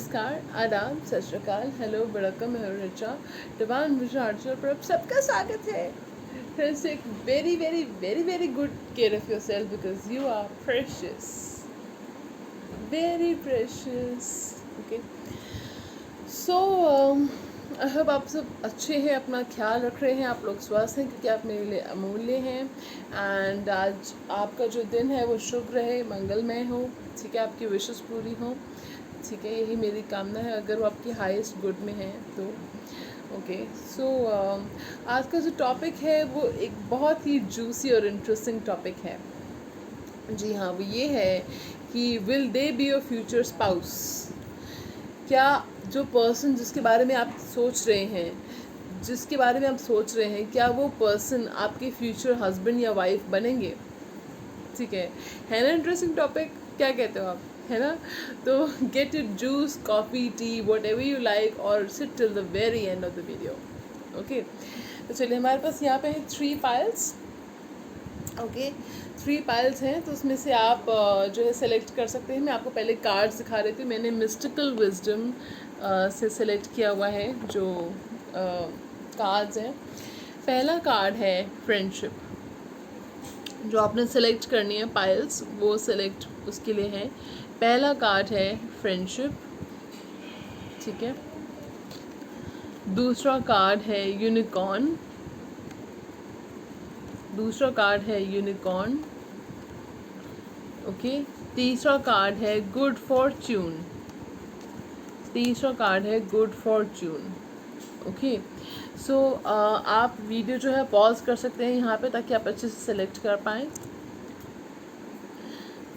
नमस्कार, आदाब, सत श्री अकाल, हेलो, वेलकम, मैं हूं ऋचा, डिवाइन विचार पर आप सबका स्वागत है। Friends, take very very very very good care of yourself because you are precious, very precious. Okay, so I hope आप सब अच्छे हैं, अपना ख्याल रख रहे हैं, आप लोग स्वस्थ हैं क्योंकि आप मेरे लिए अमूल्य हैं। एंड आज आपका जो दिन है वो शुभ रहे, मंगलमय हो, ठीक है, आपकी विशेष पूरी हो, ठीक है, यही मेरी कामना है अगर वो आपकी हाईएस्ट गुड में है तो। ओके, सो आज का जो टॉपिक है वो एक बहुत ही जूसी और इंटरेस्टिंग टॉपिक है। जी हाँ, वो ये है कि will they be your future spouse. क्या जो पर्सन जिसके बारे में आप सोच रहे हैं, क्या वो पर्सन आपके फ्यूचर हस्बैंड या वाइफ बनेंगे? ठीक है ना? इंटरेस्टिंग टॉपिक, क्या कहते हो आप, है ना? तो get your juice, coffee, tea, whatever you like, और sit till the very end of the video. Okay, तो चलिए, हमारे पास यहाँ पे है 3 पाइल्स। ओके, 3 पाइल्स हैं, तो उसमें से आप जो है सेलेक्ट कर सकते हैं। मैं आपको पहले कार्ड्स दिखा रही थी, मैंने मिस्टिकल विजडम से सेलेक्ट किया हुआ है जो कार्ड्स हैं। पहला कार्ड है फ्रेंडशिप, जो आपने सेलेक्ट करनी है पाइल्स, वो सेलेक्ट उसके लिए है। पहला कार्ड है फ्रेंडशिप, ठीक है। दूसरा कार्ड है यूनिकॉर्न, ओके। तीसरा कार्ड है गुड फॉर्च्यून, ओके। सो आप वीडियो जो है पॉज कर सकते हैं यहाँ पे ताकि आप अच्छे से सेलेक्ट कर पाएँ,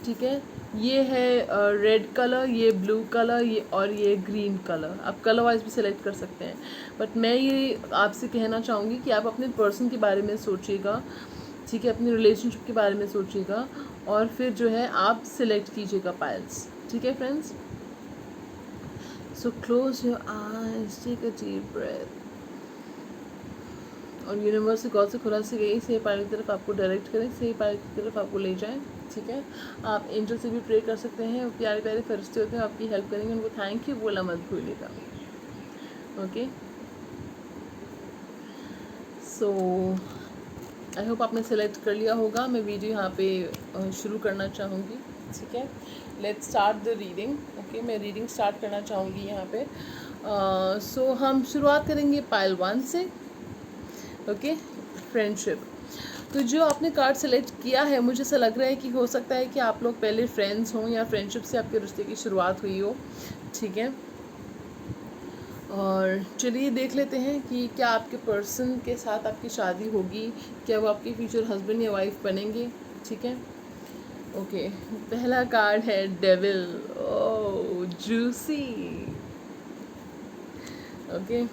ठीक है। ये है रेड कलर, ये ब्लू कलर, ये ग्रीन कलर। आप कलर वाइज भी सिलेक्ट कर सकते हैं, बट मैं ये आपसे कहना चाहूँगी कि आप अपने पर्सन के बारे में सोचिएगा, ठीक है, अपने रिलेशनशिप के बारे में सोचिएगा, और फिर जो है आप सिलेक्ट कीजिएगा पाइल्स, ठीक है friends. So close your eyes, take a deep breath, और यूनिवर्स से गॉड से खुदा से गई सही पाइल की तरफ आपको डायरेक्ट करें, सही पाइल की तरफ आपको ले जाएं, ठीक है। आप एंजल से भी प्रे कर सकते हैं, प्यारे प्यारे फरिश्ते होते हैं, आपकी हेल्प करेंगे, उनको थैंक यू बोला मत भूलिएगा। ओके, सो आई होप आपने सेलेक्ट कर लिया होगा। मैं वीडियो यहाँ पे शुरू करना चाहूँगी, ठीक है। Let's start the reading. Okay, मैं रीडिंग स्टार्ट करना चाहूँगी यहाँ पे। सो हम शुरुआत करेंगे पाइल 1 से। Okay, friendship. तो जो आपने कार्ड सेलेक्ट किया है, मुझे ऐसा लग रहा है कि हो सकता है कि आप लोग पहले फ्रेंड्स हों या फ्रेंडशिप से आपके रिश्ते की शुरुआत हुई हो, ठीक है। और चलिए देख लेते हैं कि क्या आपके पर्सन के साथ आपकी शादी होगी, क्या वो आपके फ्यूचर हस्बैंड या वाइफ बनेंगे, ठीक है। ओके, पहला कार्ड है डेविल। ओह, जूसी। ओके,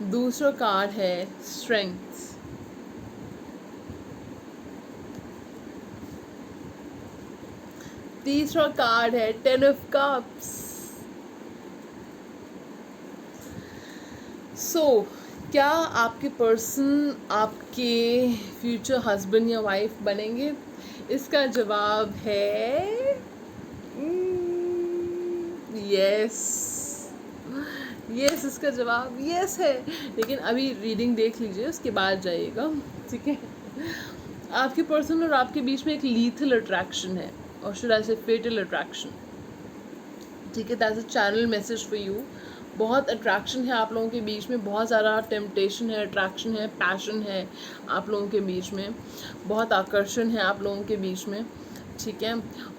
दूसरा कार्ड है स्ट्रेंथ, तीसरा कार्ड है 10 ऑफ कप्स। सो क्या आपके पर्सन आपके फ्यूचर हस्बैंड या वाइफ बनेंगे? इसका जवाब है यस। यस, इसका जवाब यस है, लेकिन अभी रीडिंग देख लीजिए, उसके बाद जाइएगा, ठीक है। आपके पर्सन और आपके बीच में एक लीथल अट्रैक्शन है, और शुड आई से फेटल अट्रैक्शन, ठीक है। That's a channel message for you. बहुत अट्रैक्शन है आप लोगों के बीच में, बहुत ज़्यादा टेम्पटेशन है, अट्रैक्शन है, पैशन है आप लोगों के बीच में, बहुत आकर्षण है आप लोगों के बीच में, ठीक है।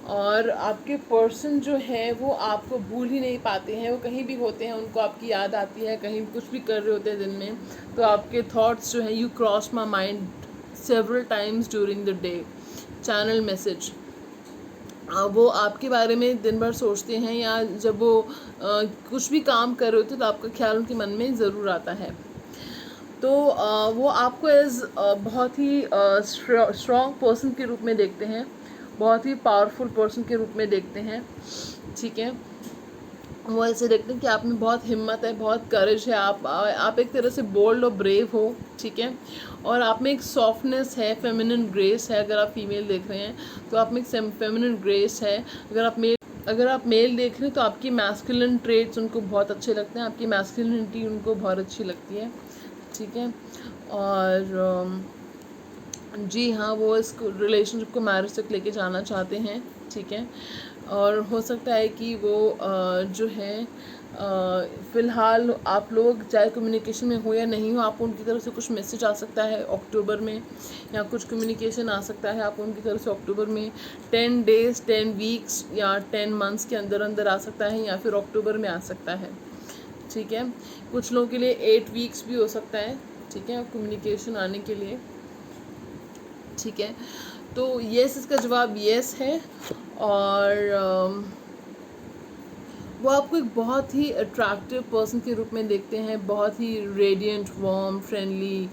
और आपके पर्सन जो है वो आपको भूल ही नहीं पाते हैं, वो कहीं भी होते हैं उनको आपकी याद आती है, कहीं कुछ भी कर रहे होते हैं दिन में, तो आपके थॉट्स जो हैं, you cross my mind several times during the day. Channel message, वो आपके बारे में दिन भर सोचते हैं, या जब वो कुछ भी काम कर रहे होते तो आपका ख्याल उनके मन में ज़रूर आता है। तो वो आपको एज बहुत ही स्ट्रॉन्ग पर्सन के रूप में देखते हैं, बहुत ही पावरफुल पर्सन के रूप में देखते हैं, ठीक है। वो ऐसे देखते हैं कि आप में बहुत हिम्मत है, बहुत करेज है, आप एक तरह से बोल्ड और ब्रेव हो, ठीक है। और आप में एक सॉफ्टनेस है, फेमिनिन ग्रेस है। अगर आप फीमेल देख रहे हैं तो आप में एक फेमिनिन ग्रेस है। अगर आप मेल अगर आप मेल देख रहे हैं तो आपकी मैस्कुलिन ट्रेट्स उनको बहुत अच्छे लगते हैं, आपकी मैस्कुलिनिटी उनको बहुत अच्छी लगती है, ठीक है। और जी हाँ, वो इस रिलेशनशिप को मैरिज तक लेके जाना चाहते हैं, ठीक है। और हो सकता है कि वो जो है फ़िलहाल आप लोग चाहे कम्युनिकेशन में हो या नहीं हो, आपको उनकी तरफ से कुछ मैसेज आ सकता है अक्टूबर में, या कुछ कम्युनिकेशन आ सकता है आपको उनकी तरफ से अक्टूबर में। 10 डेज़ 10 वीक्स या 10 मंथ्स के अंदर अंदर आ सकता है, या फिर अक्टूबर में आ सकता है, ठीक है। कुछ लोगों के लिए 8 वीक्स भी हो सकता है, ठीक है, कम्युनिकेशन आने के लिए, ठीक है। तो येस, इसका जवाब येस है। और वो आपको एक बहुत ही अट्रैक्टिव पर्सन के रूप में देखते हैं, बहुत ही रेडिएंट, वार्म, फ्रेंडली,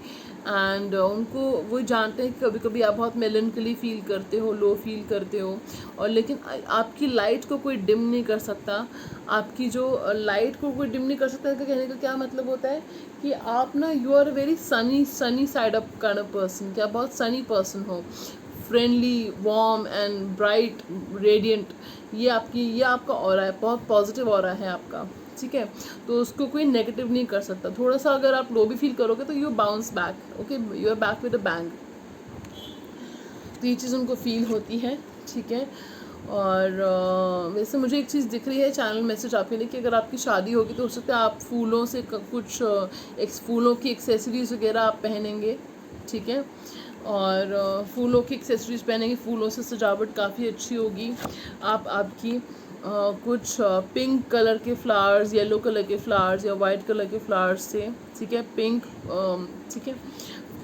एंड उनको वो जानते हैं कि कभी कभी आप बहुत मेलनकली फील करते हो, लो फील करते हो, और लेकिन आपकी लाइट को कोई डिम नहीं कर सकता। आपकी जो लाइट को कोई डिम नहीं कर सकता, इसका कहने का क्या मतलब होता है कि आप ना you are a very sunny side up kind of person, कि आप बहुत सनी पर्सन हो, friendly, warm and bright, radiant. ये आपका ऑरा है, बहुत पॉजिटिव ऑरा है आपका, ठीक है। तो उसको कोई नेगेटिव नहीं कर सकता। थोड़ा सा अगर आप लो भी फील करोगे तो you bounce back, okay, you are back with a bang. तो ये चीज़ उनको फील होती है, ठीक है। और वैसे मुझे एक चीज़ दिख रही है चैनल मैसेज आपके लिए कि अगर आपकी शादी होगी तो हो सकता है आप फूलों से कुछ फूलों की एक्सेसरीज वगैरह आप पहनेंगे, ठीक है। और फूलों की एक्सेसरीज पहनेंगे, फूलों से सजावट काफ़ी अच्छी होगी। आपकी कुछ पिंक कलर के फ्लावर्स, येलो कलर के फ्लावर्स या वाइट कलर के फ्लावर्स से, ठीक है, ठीक है,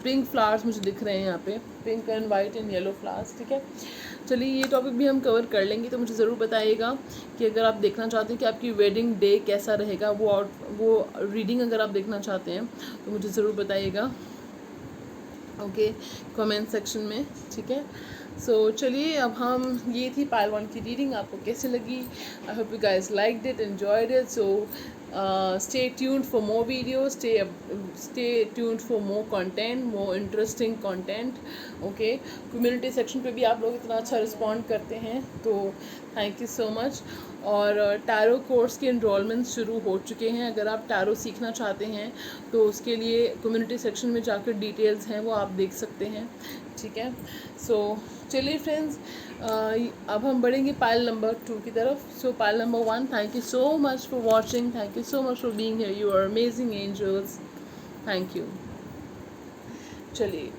पिंक फ्लावर्स मुझे दिख रहे हैं यहाँ पे, pink and white and yellow flowers, ठीक है। चलिए ये टॉपिक भी हम कवर कर लेंगे। तो मुझे ज़रूर बताइएगा कि अगर आप देखना चाहते हैं कि आपकी वेडिंग डे कैसा रहेगा, वो रीडिंग अगर आप देखना चाहते हैं तो मुझे ज़रूर बताइएगा, ओके, कमेंट सेक्शन में, ठीक है। सो चलिए अब हम, ये थी पाइल 1 की रीडिंग, आपको कैसे लगी? I hope you guys liked it, enjoyed it. So stay tuned for more videos, stay tuned for more content, more interesting content, okay। community section पे भी आप लोग इतना अच्छा रिस्पॉन्ड करते हैं, तो थैंक यू सो मच। और टैरो कोर्स के इनरोलमेंट शुरू हो चुके हैं। अगर आप टैरो सीखना चाहते हैं तो उसके लिए कम्युनिटी सेक्शन में जाकर डिटेल्स हैं वो आप देख सकते हैं, ठीक है। सो चलिए फ्रेंड्स, अब हम बढ़ेंगे पाइल नंबर 2 की तरफ। So pile number 1, thank you so much for watching, thank you so much for being here, you are amazing angels, thank you. चलिए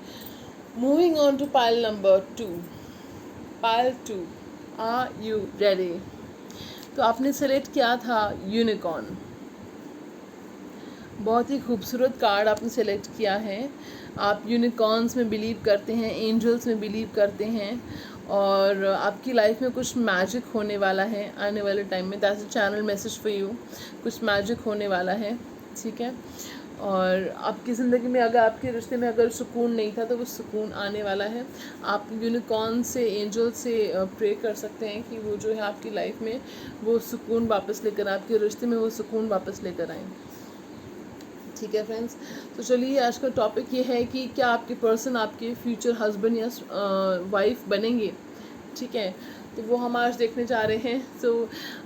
moving on to pile number 2। Pile 2, are you ready? तो आपने select किया था unicorn, बहुत ही खूबसूरत card आपने select किया है। आप यूनिकॉर्न्स में बिलीव करते हैं, एंजल्स में बिलीव करते हैं, और आपकी लाइफ में कुछ मैजिक होने वाला है आने वाले टाइम में। That's a channel message for you, कुछ मैजिक होने वाला है, ठीक है। और आपकी ज़िंदगी में अगर आपके रिश्ते में अगर सुकून नहीं था तो वो सुकून आने वाला है। आप यूनिकॉर्न से, एंजल से प्रे कर सकते हैं कि वो जो है आपकी लाइफ में वो सुकून वापस लेकर, आपके रिश्ते में वो सुकून वापस लेकर आएँ, ठीक है फ्रेंड्स। तो चलिए आज का टॉपिक ये है कि क्या आपके पर्सन आपके फ्यूचर हस्बैंड या वाइफ बनेंगे, ठीक है। तो वो हम आज देखने जा रहे हैं। सो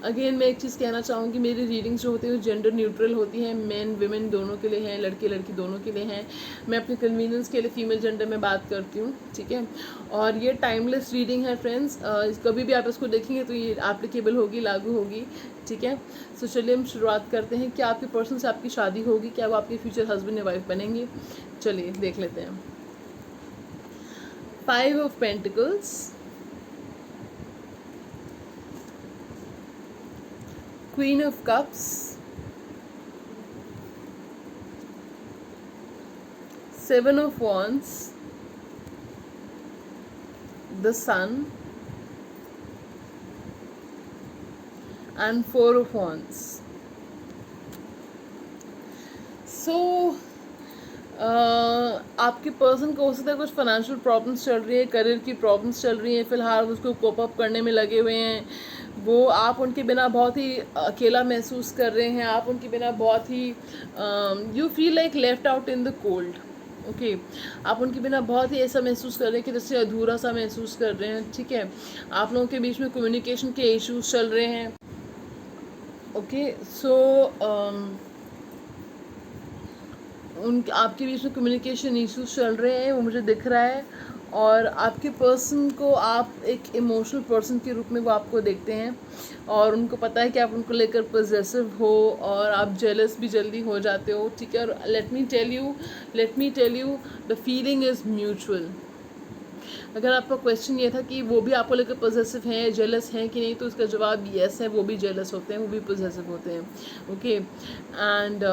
अगेन मैं एक चीज़ कहना चाहूँगी, मेरी रीडिंग्स जो होती हैं वो जेंडर न्यूट्रल होती हैं, मेन विमेन दोनों के लिए हैं, लड़के लड़की दोनों के लिए हैं। मैं अपने कन्वीनियंस के लिए फीमेल जेंडर में बात करती हूँ, ठीक है। और ये टाइमलेस रीडिंग है फ्रेंड्स, कभी भी आप इसको देखेंगे तो ये एप्लीकेबल होगी, लागू होगी, ठीक है। सो चलिए हम शुरुआत करते हैं। क्या आपके पर्सन से आपकी शादी होगी? क्या वो आपके फ्यूचर हस्बैंड या वाइफ बनेंगे? चलिए देख लेते हैं। 5 of pentacles, Queen of Cups, 7 of Wands, the Sun, and 4 of Wands. So आपके पर्सन को हो सकता है कुछ फाइनेंशियल प्रॉब्लम्स चल रही है, करियर की प्रॉब्लम्स चल रही हैं, फ़िलहाल उसको कोप अप करने में लगे हुए हैं। वो आप उनके बिना बहुत ही अकेला महसूस कर रहे हैं, आप उनके बिना बहुत ही you feel like left out in the cold, okay आप उनके बिना बहुत ही ऐसा महसूस कर रहे हैं कि जैसे अधूरा सा महसूस कर रहे हैं, ठीक है। आप लोगों के बीच में कम्युनिकेशन के इश्यूज चल रहे हैं। ओके सो उन आपके बीच में कम्युनिकेशन इश्यूज चल रहे हैं, वो मुझे दिख रहा है। और आपके पर्सन को आप एक इमोशनल पर्सन के रूप में वो आपको देखते हैं, और उनको पता है कि आप उनको लेकर पॉजेसिव हो, और आप जेलस भी जल्दी हो जाते हो, ठीक है। और let me tell you the feeling is mutual. अगर आपका क्वेश्चन ये था कि वो भी आपको लेकर पॉजेसिव हैं, जेलस हैं कि नहीं, तो उसका जवाब येस है, वो भी जेलस होते हैं, वो भी पॉजेसिव होते हैं। ओके एंड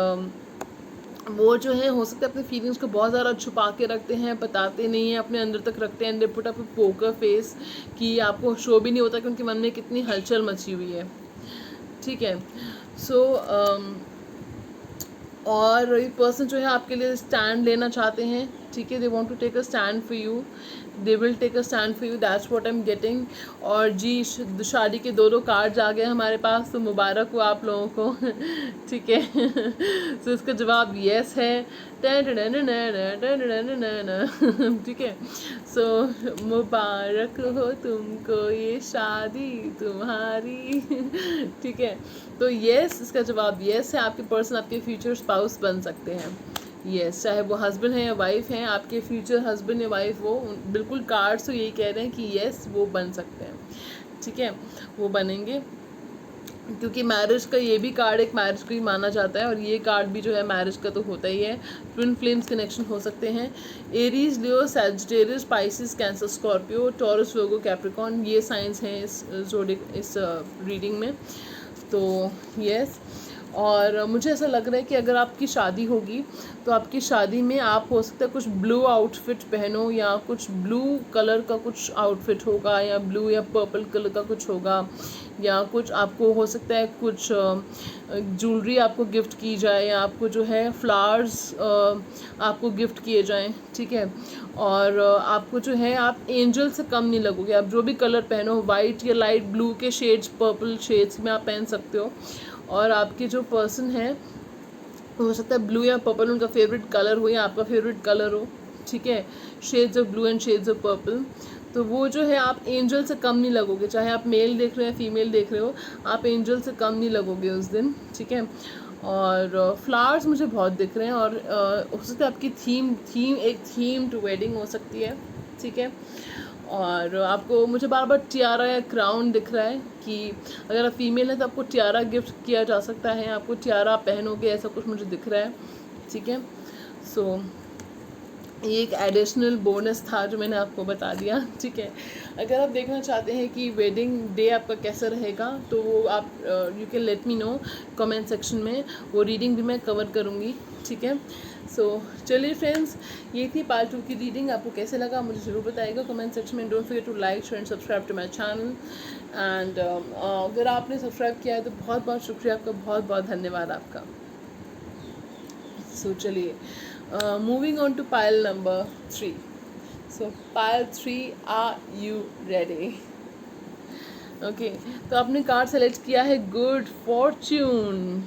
वो जो है हो सकता है अपने फीलिंग्स को बहुत ज़्यादा छुपा के रखते हैं, बताते नहीं हैं, अपने अंदर तक रखते हैं, they put up poker face, कि आपको शो भी नहीं होता कि उनके मन में कितनी हलचल मची हुई है, ठीक है। सो और ये पर्सन जो है आपके लिए स्टैंड लेना चाहते हैं, ठीक है। They want to take a stand for you, they will take a stand for you, that's what I am getting. और जी शादी के दो कार्ड्स आ गए हमारे पास, तो मुबारक हो आप लोगों को ठीक है तो इसका जवाब येस है, ठीक है। सो मुबारक हो तुमको ये शादी तुम्हारी ठीक है। तो येस, इसका जवाब येस है। आपके पर्सन आपके फ्यूचर स्पाउस बन सकते हैं, येस, चाहे वो हस्बैंड है या वाइफ हैं, आपके फ्यूचर हस्बैंड या वाइफ वो बिल्कुल कार्ड्स तो यही कह रहे हैं कि येस वो बन सकते हैं, ठीक है, वो बनेंगे। क्योंकि मैरिज का ये भी कार्ड एक मैरिज को ही माना जाता है, और ये कार्ड भी जो है मैरिज का तो होता ही है। ट्विन फ्लेम्स कनेक्शन हो सकते हैं, Aries, Leo, Sagittarius, Pisces, Cancer, Scorpio, Taurus, Virgo, Capricorn, ये साइंस हैं इस रीडिंग में। तो यस, और मुझे ऐसा लग रहा है कि अगर आपकी शादी होगी तो आपकी शादी में आप हो सकता है कुछ ब्लू आउटफिट पहनो, या कुछ ब्लू कलर का कुछ आउटफिट होगा, या ब्लू या पर्पल कलर का कुछ होगा, या कुछ आपको हो सकता है कुछ ज्वेलरी आपको गिफ्ट की जाए, या आपको जो है फ्लावर्स आपको गिफ्ट किए जाएं, ठीक है। और आपको जो है आप एंजल से कम नहीं लगोगे। आप जो भी कलर पहनो, वाइट या लाइट ब्लू के शेड्स, पर्पल शेड्स में आप पहन सकते हो। और आपके जो पर्सन है हो सकता है ब्लू या पर्पल उनका फेवरेट कलर हो, या आपका फेवरेट कलर हो, ठीक है। Shades of blue and shades of purple, तो वो जो है आप एंजल से कम नहीं लगोगे। चाहे आप मेल देख रहे हैं फीमेल देख रहे हो, आप एंजल से कम नहीं लगोगे उस दिन, ठीक है। और फ्लावर्स मुझे बहुत दिख रहे हैं, और हो सकता है आपकी थीम एक थीम टू वेडिंग हो सकती है, ठीक है। और आपको मुझे बार बार टियारा या क्राउन दिख रहा है कि अगर आप फीमेल हैं तो आपको टियारा गिफ्ट किया जा सकता है, आपको टियारा पहनोगे, ऐसा कुछ मुझे दिख रहा है, ठीक है। सो ये एक एडिशनल बोनस था जो मैंने आपको बता दिया, ठीक है। अगर आप देखना चाहते हैं कि वेडिंग डे आपका कैसा रहेगा, तो वो आप you can let me know comment section में, वो रीडिंग भी मैं कवर करूँगी, ठीक है। सो चलिए फ्रेंड्स, ये थी पार्ट 2 की रीडिंग। आपको कैसे लगा मुझे ज़रूर बताइएगा कमेंट सेक्शन में। Don't forget to like, share and subscribe to my channel. And अगर आपने सब्सक्राइब किया है तो बहुत बहुत शुक्रिया आपका, बहुत बहुत धन्यवाद आपका। सो चलिए, moving on to pile number 3. So pile 3, are you ready? Okay तो आपने कार्ड सेलेक्ट किया है गुड फॉर्च्यून।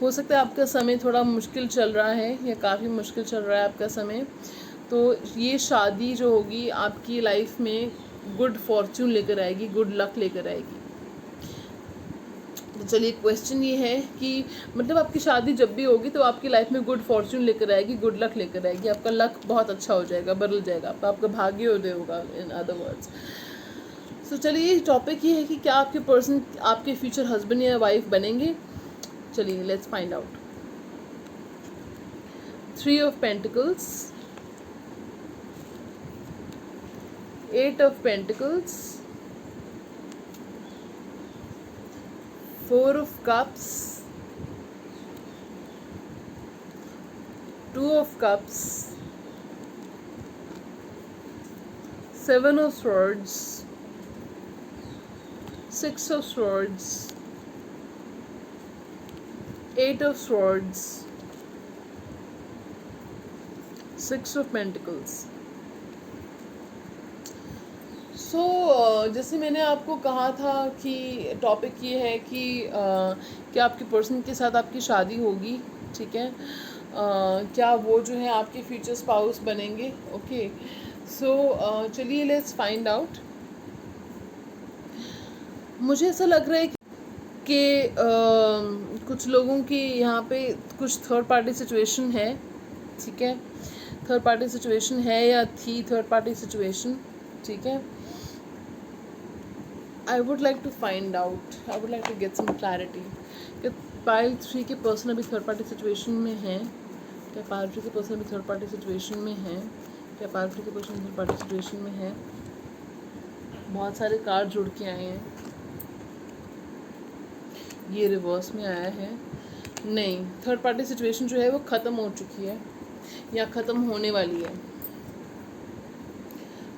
हो सकता है आपका समय थोड़ा मुश्किल चल रहा है, या काफ़ी मुश्किल चल रहा है आपका समय। तो ये शादी जो होगी आपकी लाइफ में गुड फॉर्च्यून लेकर आएगी, गुड लक लेकर आएगी। तो चलिए, क्वेश्चन ये है कि मतलब आपकी शादी जब भी होगी तो आपकी लाइफ में गुड फॉर्च्यून लेकर आएगी, गुड लक लेकर आएगी। आपका लक बहुत अच्छा हो जाएगा, बदल जाएगा, आपका भाग्योदय होगा, इन अदर वर्ड्स। सो चलिए, टॉपिक ये है कि क्या आपके पर्सन आपके फ्यूचर हस्बैंड या वाइफ बनेंगे। चलिए, let's find out. 3 of Pentacles, 8 of Pentacles, 4 of Cups, 2 of Cups, 7 of Swords, 6 of Swords, 8 of Swords, 6 of Pentacles. जैसे मैंने आपको कहा था कि टॉपिक ये है कि क्या आपके पर्सन के साथ आपकी शादी होगी, ठीक है। क्या वो जो है आपके फ्यूचर स्पाउस बनेंगे। ओके, सो चलिए लेट्स फाइंड आउट। मुझे ऐसा लग रहा है कि कुछ लोगों की यहाँ पे कुछ थर्ड पार्टी सिचुएशन है, ठीक है, थर्ड पार्टी सिचुएशन है या थी थर्ड पार्टी सिचुएशन, ठीक है। I would like to find out, I would like to get some clarity कि पाइल 3 के पर्सन अभी थर्ड पार्टी सिचुएशन में हैं, क्या पाइल 3 के पर्सन अभी थर्ड पार्टी सिचुएशन में हैं, क्या पाइल 3 के पर्सन थर्ड पार्टी सिचुएशन में है। बहुत सारे कार्ड जुड़ के आए हैं, ये रिवर्स में आया है। नहीं, थर्ड पार्टी सिचुएशन जो है वो ख़त्म हो चुकी है या ख़त्म होने वाली है।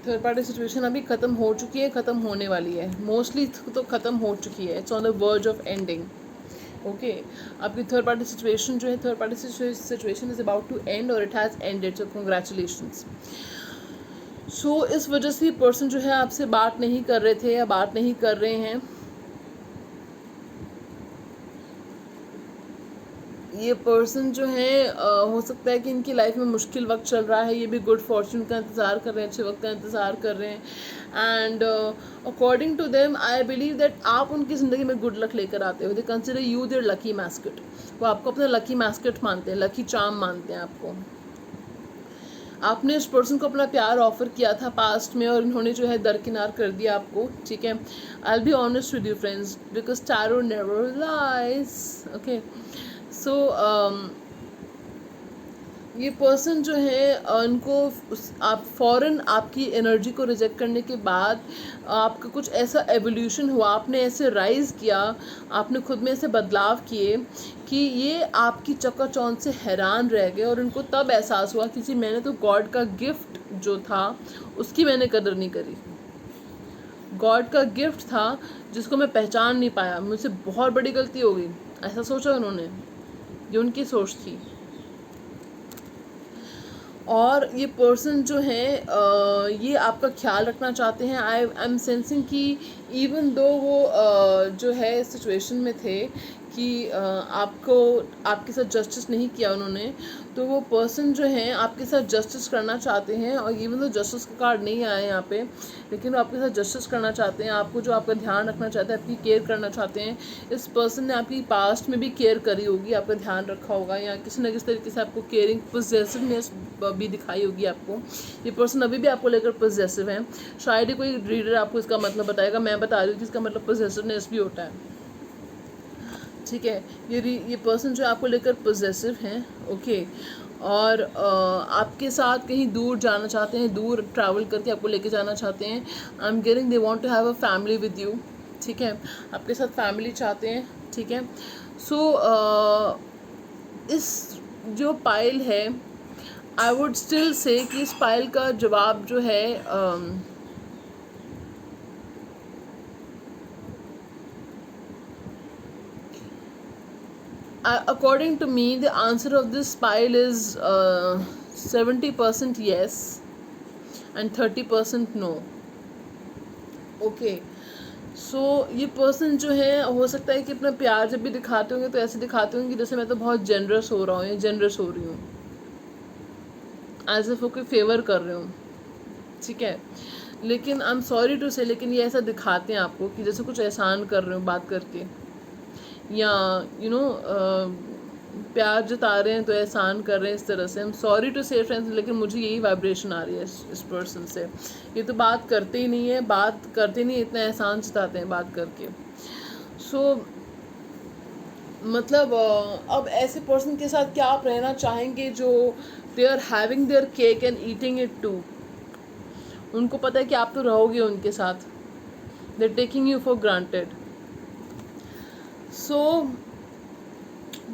थर्ड पार्टी सिचुएशन अभी ख़त्म हो चुकी है, ख़त्म होने वाली है, मोस्टली तो ख़त्म हो चुकी है। It's on the verge of ending. Okay, आपकी थर्ड पार्टी सिचुएशन जो है, third party situation is about to end और it has ended, so congratulations. So इस वजह से पर्सन जो है आपसे बात नहीं कर रहे थे या बात नहीं कर रहे हैं। ये पर्सन जो है हो सकता है कि इनकी लाइफ में मुश्किल वक्त चल रहा है, ये भी गुड फॉर्चून का इंतज़ार कर रहे हैं, अच्छे वक्त का इंतज़ार कर रहे हैं। And according to them I believe that आप उनकी ज़िंदगी में गुड लक लेकर आते हो। They consider you their lucky mascot, वो आपको अपना लकी मैस्केट मानते हैं, लकी चार्म मानते हैं आपको। आपने इस पर्सन को अपना प्यार ऑफर किया था पास्ट में और इन्होंने जो है दरकिनार कर दिया आपको, ठीक है। I will be honest with you friends because tarot never lies. Okay, so ये पर्सन जो है उनको आप फ़ौरन आपकी एनर्जी को रिजेक्ट करने के बाद आपका कुछ ऐसा एवोल्यूशन हुआ, आपने ऐसे राइज़ किया, आपने खुद में ऐसे बदलाव किए कि ये आपकी चकाचौंध से हैरान रह गए और उनको तब एहसास हुआ कि मैंने तो गॉड का गिफ्ट जो था उसकी मैंने कदर नहीं करी। गॉड का गिफ्ट था जिसको मैं पहचान नहीं पाया, मुझसे बहुत बड़ी गलती हो गई, ऐसा सोचा उन्होंने। ये उनकी सोच थी। और ये पर्सन जो है ये आपका ख्याल रखना चाहते हैं। आई एम सेंसिंग कि इवन दो वो जो है सिचुएशन में थे कि आपको आपके साथ जस्टिस नहीं किया उन्होंने, तो वो पर्सन जो है आपके साथ जस्टिस करना चाहते हैं। और इवन दो जस्टिस का कार्ड नहीं आया है यहाँ पे, लेकिन वो आपके साथ जस्टिस करना चाहते हैं, आपको जो आपका ध्यान रखना चाहते हैं, आपकी केयर करना चाहते हैं। इस पर्सन ने आपकी पास्ट में भी केयर करी होगी, आपका ध्यान रखा होगा, या किसी न किसी तरीके से आपको केयरिंग पोजेसिवनेस भी दिखाई होगी आपको। ये पर्सन अभी भी आपको लेकर पोजेसिव है। शायद ही कोई रीडर आपको इसका मतलब बताएगा, मैं बता रही हूँ कि इसका मतलब पोजेसिवनेस भी होता है, ठीक है। ये पर्सन जो आपको लेकर पोजेसिव हैं, ओके, और आपके साथ कहीं दूर जाना चाहते हैं, दूर ट्रैवल करके आपको लेके जाना चाहते हैं। I am getting they want to have a family with you, ठीक है, आपके साथ फैमिली चाहते हैं, ठीक है। सो इस जो पाइल है, आई वुड स्टिल से कि इस पाइल का जवाब जो है according to me the answer of this pile is 70% yes and 30% no. Okay, so ये पर्सन जो है हो सकता है कि अपना प्यार जब भी दिखाते होंगे तो ऐसे दिखाते होंगे कि जैसे मैं तो बहुत जेनरस हो रहा हूँ या जेनरस हो रही हूँ, एज इफ वो कोई फेवर कर रहे हूँ, ठीक है। लेकिन आई एम सॉरी टू से, लेकिन ये ऐसा दिखाते हैं आपको कि जैसे कुछ एहसान कर रहे हो बात करके, या यू नो प्यार जता रहे हैं तो एहसान कर रहे हैं इस तरह से। आई एम सॉरी टू से फ्रेंड्स, लेकिन मुझे यही वाइब्रेशन आ रही है इस पर्सन से। ये तो बात करते ही नहीं है, बात करते नहीं, इतना एहसान जताते हैं बात करके। सो मतलब अब ऐसे पर्सन के साथ क्या आप रहना चाहेंगे जो they are having their cake and eating it too. उनको पता है कि आप तो रहोगे उनके साथ, they are taking you for granted. So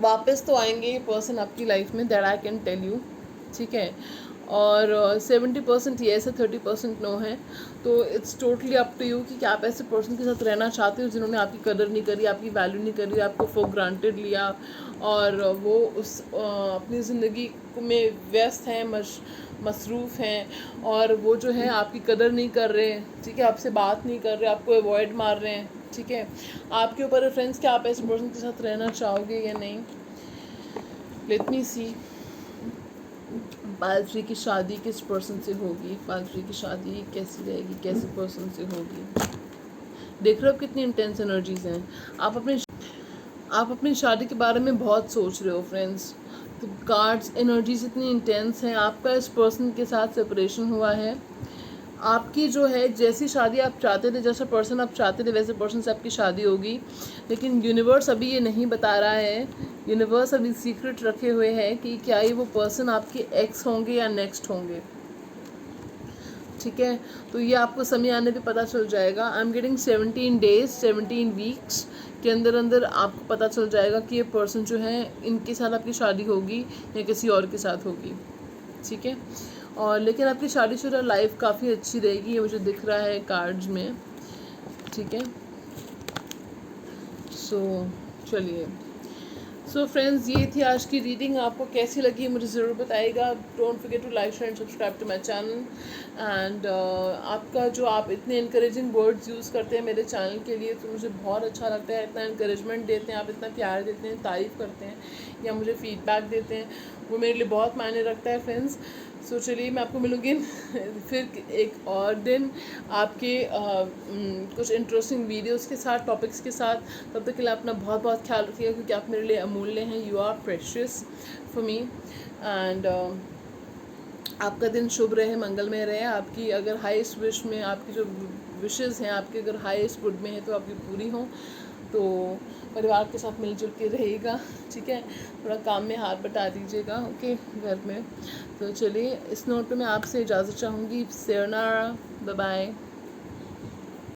वापस तो आएंगे ये पर्सन आपकी लाइफ में, that I can tell you, ठीक है। और 70% येस है, 30% नो है। तो it's totally up to you कि क्या आप ऐसे पर्सन के साथ रहना चाहते हो जिन्होंने आपकी कदर नहीं करी, आपकी वैल्यू नहीं करी, आपको फॉर ग्रांटेड लिया, और वो उस अपनी ज़िंदगी में व्यस्त हैं, मसरूफ़ हैं, और वो जो है आपकी कदर नहीं कर रहे, ठीक है, आपसे बात नहीं कर रहे, आपको अवॉइड मार रहे हैं, ठीक है। आपके ऊपर फ्रेंड्स, क्या आप ऐसे पर्सन के साथ रहना चाहोगे या नहीं। लेट मी सी। पायल 3 की शादी किस पर्सन से होगी, पायल 3 की शादी कैसी रहेगी, कैसे पर्सन से होगी। देख रहे हो कितनी इंटेंस एनर्जीज हैं। आप अपनी शादी के बारे में बहुत सोच रहे हो फ्रेंड्स। तो कार्ड्स एनर्जीज इतनी इंटेंस हैं। आपका इस पर्सन के साथ सेपरेशन हुआ है। आपकी जो है जैसी शादी आप चाहते थे, जैसा पर्सन आप चाहते थे, वैसे पर्सन से आपकी शादी होगी। लेकिन यूनिवर्स अभी ये नहीं बता रहा है। यूनिवर्स अभी सीक्रेट रखे हुए है कि क्या ये वो पर्सन आपके एक्स होंगे या नेक्स्ट होंगे। ठीक है, तो ये आपको समय आने पे पता चल जाएगा। आई एम गेटिंग 17 डेज 17 वीक्स के अंदर अंदर आपको पता चल जाएगा कि ये पर्सन जो है इनके साथ आपकी शादी होगी या किसी और के साथ होगी। ठीक है, और लेकिन आपकी शादीशुदा लाइफ काफ़ी अच्छी रहेगी, ये मुझे दिख रहा है कार्ड्स में। ठीक है, चलिए फ्रेंड्स, ये थी आज की रीडिंग। आपको कैसी लगी मुझे ज़रूर बताइएगा। Don't forget to like share and subscribe to my channel. And आपका जो आप इतने इनकरेजिंग वर्ड्स यूज़ करते हैं मेरे चैनल के लिए, तो मुझे बहुत अच्छा लगता है। इतना इनकरेजमेंट देते हैं आप, इतना प्यार देते हैं, तारीफ़ करते हैं या मुझे फीडबैक देते हैं, वो मेरे लिए बहुत मायने रखता है फ्रेंड्स। चलिए मैं आपको मिलूँगी फिर एक और दिन आपके कुछ इंटरेस्टिंग वीडियोस के साथ, टॉपिक्स के साथ। तब तक के लिए अपना बहुत बहुत ख्याल रखिएगा, क्योंकि आप मेरे लिए अमूल्य हैं। You are precious for me. And आपका दिन शुभ रहे, मंगलमय रहे। आपकी अगर हाईएस्ट विश में, आपकी जो विशेस हैं आपके अगर हाईएस्ट गुड में है तो आपकी पूरी हों। तो परिवार के साथ मिलजुल के रहेगा। ठीक है, थोड़ा काम में हाथ बटा दीजिएगा ओके घर में। तो चलिए इस नोट पे मैं आपसे इजाज़त चाहूँगी। सेयोनारा, बाय बाय।